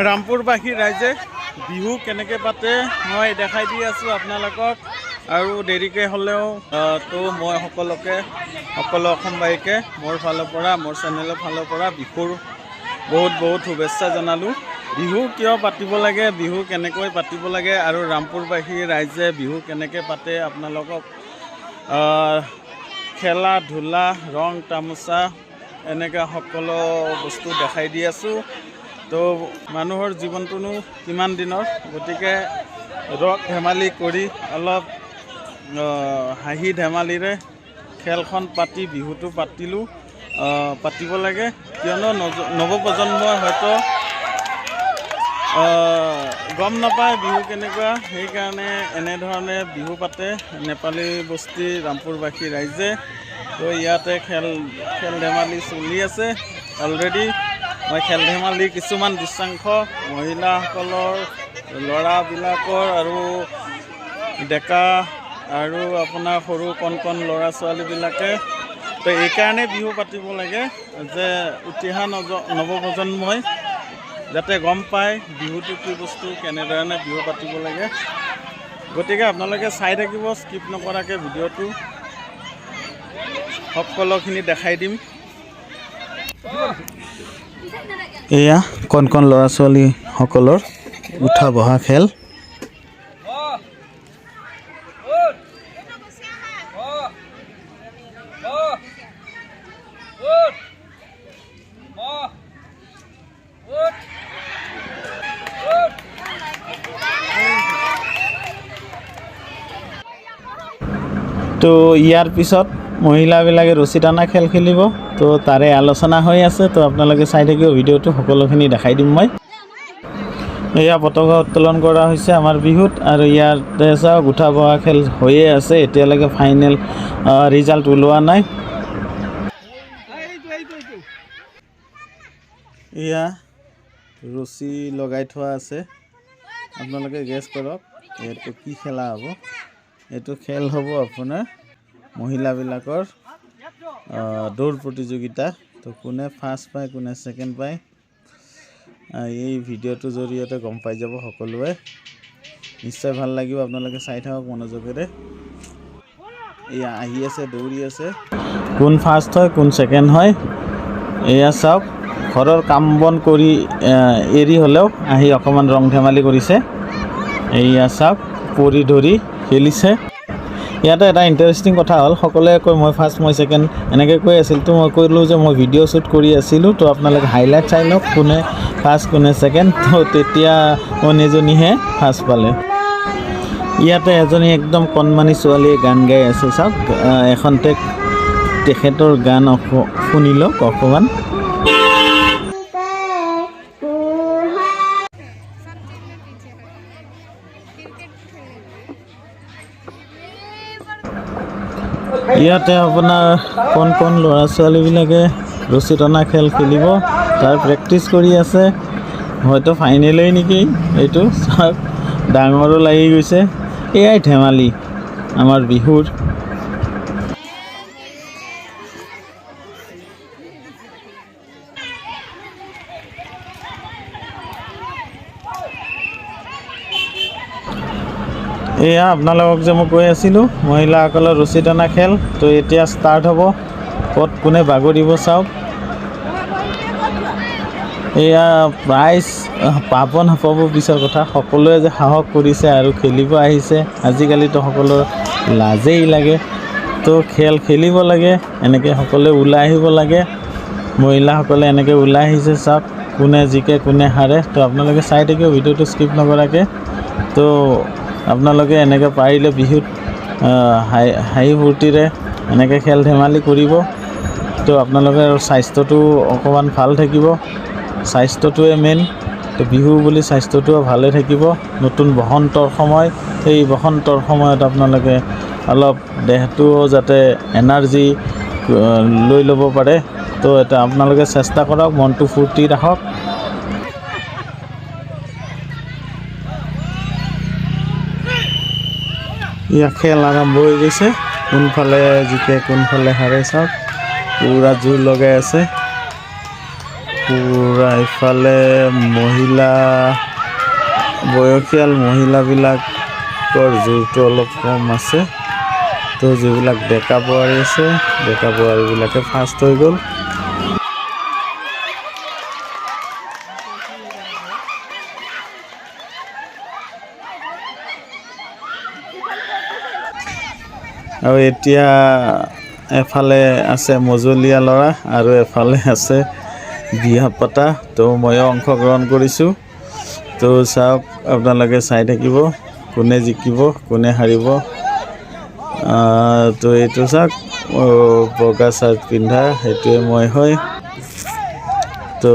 ৰামপুৰবাসী ৰাইজে বিহু কেনেকৈ পাতে মই দেখাই দি আছোঁ আপোনালোকক। আৰু দেৰিকৈ হ'লেও তো মই সকলো অসমবাসীকে মোৰ ফালৰ পৰা মোৰ চেনেলৰ ফালৰ পৰা বিহুৰ বহুত বহুত শুভেচ্ছা জনালোঁ। বিহু কিয় পাতিব লাগে, বিহু কেনেকৈ পাতিব লাগে আৰু ৰামপুৰবাসী ৰাইজে বিহু কেনেকৈ পাতে আপোনালোকক খেলা ধূলা ৰং তামোচা এনেকৈ সকলো বস্তু দেখাই দি আছোঁ। তো মানুহৰ জীৱনটোনো কিমান দিনৰ, গতিকে ৰং ধেমালি কৰি অলপ হাঁহি ধেমালিৰে খেলখন পাতি বিহুটো পাতিব লাগে। কিয়নো নৱপ্ৰজন্মই হয়তো গম নাপায় বিহু কেনেকুৱা, সেইকাৰণে এনেধৰণে বিহু পাতে নেপালী বস্তি ৰামপুৰবাসী ৰাইজে। তো ইয়াতে খেল ধেমালি চলি আছে অলৰেডি। মই খেল ধেমালি কিছুমান দৃশ্যাংশ মহিলাসকলৰ ল'ৰাবিলাকৰ আৰু ডেকা আৰু আপোনাৰ সৰু কণ ল'ৰা ছোৱালীবিলাকে তো এইকাৰণে বিহু পাতিব লাগে যে উঠি অহা নৱপ্ৰজন্মই যাতে গম পায় বিহুটো কি বস্তু, কেনেধৰণে বিহু পাতিব লাগে। গতিকে আপোনালোকে চাই থাকিব স্কিপ নকৰাকৈ ভিডিঅ'টো, সকলোখিনি দেখাই দিম। এয়া কণ ল'ৰা ছোৱালীসকলৰ উঠা বহা খেল। তো ইয়াৰ পিছত মহিলাবিলাকে ৰছী টানা খেল খেলিব। তো তাৰে আলোচনা হৈ আছে, তো আপোনালোকে চাই থাকিব ভিডিঅ'টো, সকলোখিনি দেখাই দিম মই। এয়া পতাকা উত্তোলন কৰা হৈছে আমাৰ বিহুত, আৰু ইয়াতে চাওক উঠা বহা খেল হৈয়ে আছে, এতিয়ালৈকে ফাইনেল ৰিজাল্ট ওলোৱা নাই। এয়া ৰছী লগাই থোৱা আছে, আপোনালোকে গেছ কৰক এইটো কি খেলা হ'ব। এইটো খেল হ'ব আপোনাৰ মহিলাবিলাকৰ দৌৰ প্ৰতিযোগিতা। তো কোনে ফাৰ্ষ্ট পায় কোনে ছেকেণ্ড পায় এই ভিডিঅ'টোৰ জৰিয়তে গম পাই যাব সকলোৱে। নিশ্চয় ভাল লাগিব, আপোনালোকে চাই থাকক মনোযোগেৰে। এয়া আহি আছে, দৌৰি আছে, কোন ফাৰ্ষ্ট হয় কোন ছেকেণ্ড হয়। এয়া চাওক, ঘৰৰ কাম বন কৰি এৰি হ'লেও আহি অকণমান ৰং ধেমালি কৰিছে। এয়া চাওক পৰি ধৰি খেলিছে। ইয়াতে এটা ইণ্টাৰেষ্টিং কথা হ'ল, সকলোৱে কয় মই ফাৰ্ষ্ট মই ছেকেণ্ড এনেকৈ কৈ আছিল। তো মই ক'লোঁ যে মই ভিডিঅ' শ্বুট কৰি আছিলোঁ, তো আপোনালোকে হাইলাইট চাই লওক কোনে ফাৰ্ষ্ট কোনে ছেকেণ্ড। তো তেতিয়া এজনীহে ফাৰ্ষ্ট পালে। ইয়াতে এজনী একদম কণমানি ছোৱালীয়ে গান গাই আছে, চাওক এখন তেখেতৰ গান শুনি লওক অকণমান। ইয়াতে আপোনাৰ কণ ল'ৰা ছোৱালীবিলাকে ৰছী টনা খেল খেলিব, তাৰ প্ৰেক্টিচ কৰি আছে। হয়তো ফাইনেলেই নেকি এইটো, চাওক ডাঙৰো লাগি গৈছে। এয়াই ধেমালি আমাৰ বিহুৰ। এয়া আপোনালোকক যে মই কৈ আছিলোঁ মহিলাসকলৰ ৰছী টনা খেল, তো এতিয়া ষ্টাৰ্ট হ'ব। ক'ত কোনে বাগৰিব চাওক। এয়া প্ৰাইজ পাব নাপাব পিছৰ কথা, সকলোৱে যে সাহস কৰিছে আৰু খেলিব আহিছে। আজিকালিতো সকলোৰ লাজেই লাগে, তো খেল খেলিব লাগে, এনেকৈ সকলোৱে ওলাই আহিব লাগে। মহিলাসকলে এনেকৈ ওলাই আহিছে, চাওক কোনে জিকে কোনে হাৰে। তো আপোনালোকে চাই থাকিব ভিডিঅ'টো স্কিপ নকৰাকৈ। তো আপোনালোকে এনেকৈ পাৰিলে বিহুত হাঁহি ফূৰ্তিৰে এনেকৈ খেল ধেমালি কৰিব। তো আপোনালোকৰ স্বাস্থ্যটো অকণমান ভাল থাকিব, স্বাস্থ্যটোৱে মেইন। তো বিহু বুলি স্বাস্থ্যটোও ভালে থাকিব। নতুন বসন্তৰ সময়, এই বসন্তৰ সময়ত আপোনালোকে অলপ দেহটোও যাতে এনাৰ্জি লৈ ল'ব পাৰে। তো এটা আপোনালোকে চেষ্টা কৰক, মনটো ফূৰ্তি ৰাখক। ইয়া খেল আৰম্ভ হৈ গৈছে, কোনফালে জিকে কোনফালে হাৰে চাওক, পুৰা জোৰ লগাই আছে। পূৰা ইফালে বয়সীয়াল মহিলাবিলাকৰ জোৰটো অলপ কম আছে। তো যিবিলাক ডেকা বোৱাৰী আছে, ডেকা বোৱাৰীবিলাকে ফাৰ্ষ্ট হৈ গ'ল। আৰু এতিয়া এফালে আছে মজলীয়া ল'ৰা আৰু এফালে আছে বিয়া পতা। তো ময়ো অংশগ্ৰহণ কৰিছোঁ। তো চাওক, আপোনালোকে চাই থাকিব কোনে জিকিব কোনে হাৰিব। তো এইটো চাওক, বগা চাৰ্ট পিন্ধা সেইটোৱে মই হয়। তো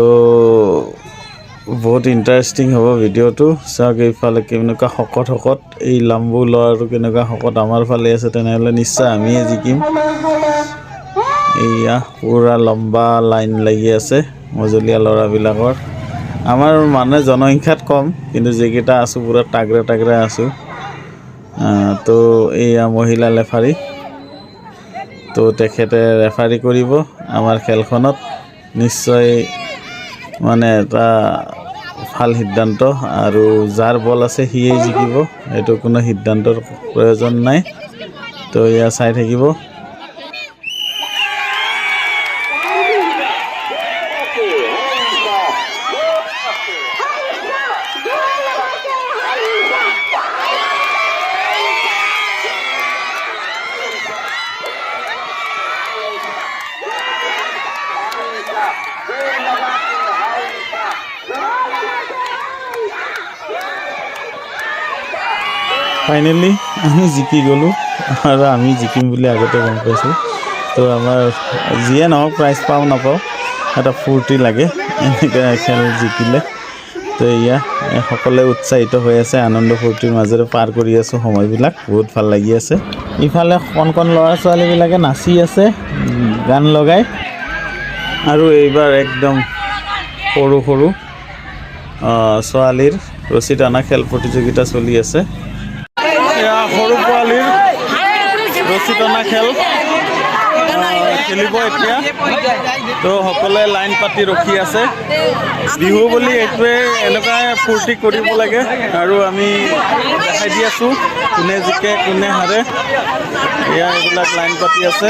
বহুত ইণ্টাৰেষ্টিং হ'ব ভিডিঅ'টো। চাওক এইফালে কেনেকুৱা শকত এই লাম্বু ল'ৰাটো কেনেকুৱা শকত আমাৰ ফালে আছে, তেনেহ'লে নিশ্চয় আমিয়ে জিকিম। এয়া পূৰা লম্বা লাইন লাগি আছে মজলীয়া ল'ৰাবিলাকৰ। আমাৰ মানে জনসংখ্যাত কম, কিন্তু যিকেইটা আছোঁ পূৰা তাগৰা আছোঁ। তো এয়া মহিলা ৰেফাৰী। তো তেখেতে ৰেফাৰী কৰিব আমাৰ খেলখনত। নিশ্চয় মানে এটা ভাল সিদ্ধান্ত, আৰু যাৰ বল আছে সিয়েই জিকিব, এইটো কোনো সিদ্ধান্তৰ প্ৰয়োজন নাই। তো এয়া চাই থাকিব। ফাইনেলি আমি জিকি গ'লোঁ, আৰু আমি জিকিম বুলি আগতে গম পাইছোঁ। তো আমাৰ যিয়ে নহওক প্ৰাইজ পাওঁ নাপাওঁ, এটা ফূৰ্তি লাগে এনেকৈ খেল জিকিলে। তো এয়া সকলোৱে উৎসাহিত হৈ আছে, আনন্দ ফূৰ্তিৰ মাজেৰে পাৰ কৰি আছোঁ সময়বিলাক, বহুত ভাল লাগি আছে। ইফালে কণ ল'ৰা ছোৱালীবিলাকে নাচি আছে গান লগাই, আৰু এইবাৰ একদম সৰু ছোৱালীৰ ৰছী টানা খেল প্ৰতিযোগিতা চলি আছে। এয়া সৰু পোৱালীৰ ৰছী টনা খেল খেলিব এতিয়া। তো সকলোৱে লাইন পাতি ৰখি আছে। বিহু বুলি এইটোৱে এনেকুৱাই ফূৰ্তি কৰিব লাগে, আৰু আমি দেখাই দি আছোঁ কোনে জিকে কোনে হাৰে। এয়া এইবিলাক লাইন পাতি আছে,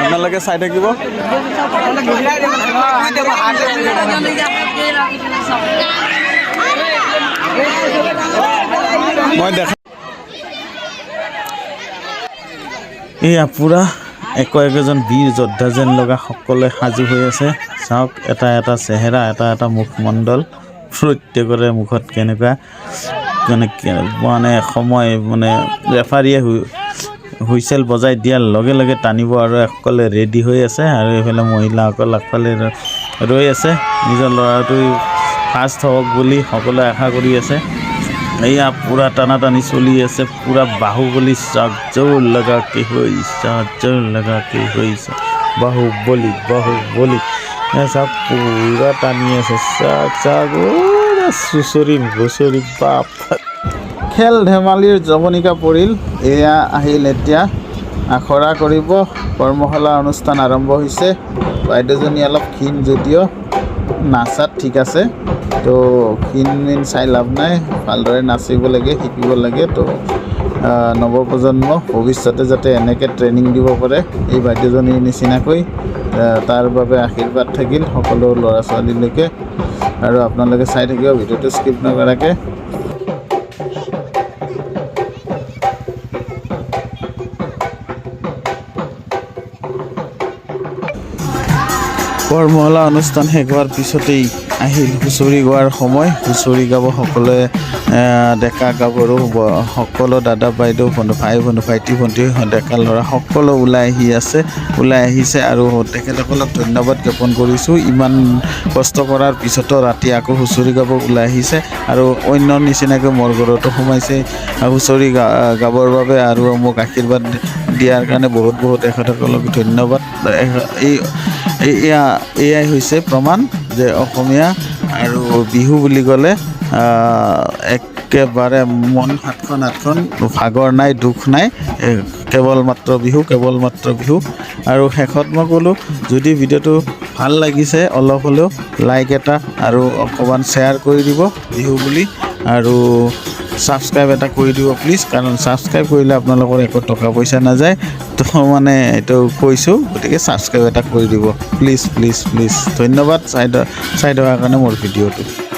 আপোনালোকে চাই থাকিব। মই দেখা এয়া পূৰা একোজন বীৰ যোদ্ধা যেন লগা সকলোৱে সাজু হৈ আছে। চাওক, এটা চেহেৰা, এটা মুখমণ্ডল, প্ৰত্যেকৰে মুখত কেনেকুৱা মানে সময় মানে ৰেফাৰীয়ে হুইচেল বজাই দিয়াৰ লগে লগে টানিব, আৰু সকলোৱে ৰেডি হৈ আছে। আৰু এইফালে মহিলাসকল আগফালে ৰৈ আছে, নিজৰ ল'ৰাটো ফাৰ্ষ্ট হওক বুলি সকলোৱে আশা কৰি আছে। এয়া পূৰা টানাটানি চলি আছে, পূৰা বাহুবলী চাক জোৰ লগাকে হৈছে বাহুবলী চাওক, পূৰা টানি আছে। চাক চুচৰি বাপ। খেল ধেমালিৰ জৱনিকা পৰিল। এয়া আহিল এতিয়া আখৰা কৰিব, কৰ্মশালা অনুষ্ঠান আৰম্ভ হৈছে। বাইদেউজনী অলপ ক্ষীণ যদিও নাচাত ঠিক আছে। তো ক্ষীণ চাই লাভ নাই, ভালদৰে নাচিব লাগে, শিকিব লাগে। তো নৱপ্ৰজন্ম ভৱিষ্যতে যাতে এনেকৈ ট্ৰেইনিং দিব পাৰে এই বাইদেউজনীৰ নিচিনাকৈ, তাৰ বাবে আশীৰ্বাদ থাকিল সকলো ল'ৰা ছোৱালীলৈকে। আৰু আপোনালোকে চাই থাকিব ভিডিঅ'টো স্কিপ নকৰাকৈ। কৰ্মশালা অনুষ্ঠান শেষ হোৱাৰ পিছতেই আহিল হুঁচৰি গোৱাৰ সময়। হুঁচৰি গাব সকলোৱে, ডেকা গাভৰু সকলো দাদা বাইদেউ ভাই ভাইটি ভণ্টি ডেকা ল'ৰা সকলো ওলাই আহিছে। আৰু তেখেতসকলক ধন্যবাদ জ্ঞাপন কৰিছোঁ। ইমান কষ্ট কৰাৰ পিছতো ৰাতি আকৌ হুঁচৰি গাব ওলাই আহিছে, আৰু অন্য নিচিনাকৈ মোৰ ঘৰতো সোমাইছে হুঁচৰি গাবৰ বাবে, আৰু মোক আশীৰ্বাদ দিয়াৰ কাৰণে বহুত তেখেতসকলক ধন্যবাদ। এয়াই হৈছে প্ৰমাণ যে অসমীয়া আৰু বিহু বুলি ক'লে এক একেবাৰে মন হাতখন ভাগৰ নাই দুখ নাই কেৱল মাত্ৰ বিহু আৰু শেষত মই ক'লোঁ যদি ভিডিঅ'টো ভাল লাগিছে অলপ হ'লেও লাইক এটা আৰু অকণমান শ্বেয়াৰ কৰি দিব বিহু বুলি আৰু ছাবস্ক্ৰাইব এটা কৰি দিব প্লিজ কাৰণ ছাবস্ক্ৰাইব কৰিলে আপোনালোকৰ একো টকা পইচা নাযায় তো মানে এইটো কৈছোঁ গতিকে ছাবস্ক্ৰাইব এটা কৰি দিব প্লিজ ধন্যবাদ চাই থকাৰ কাৰণে মোৰ ভিডিঅ'টো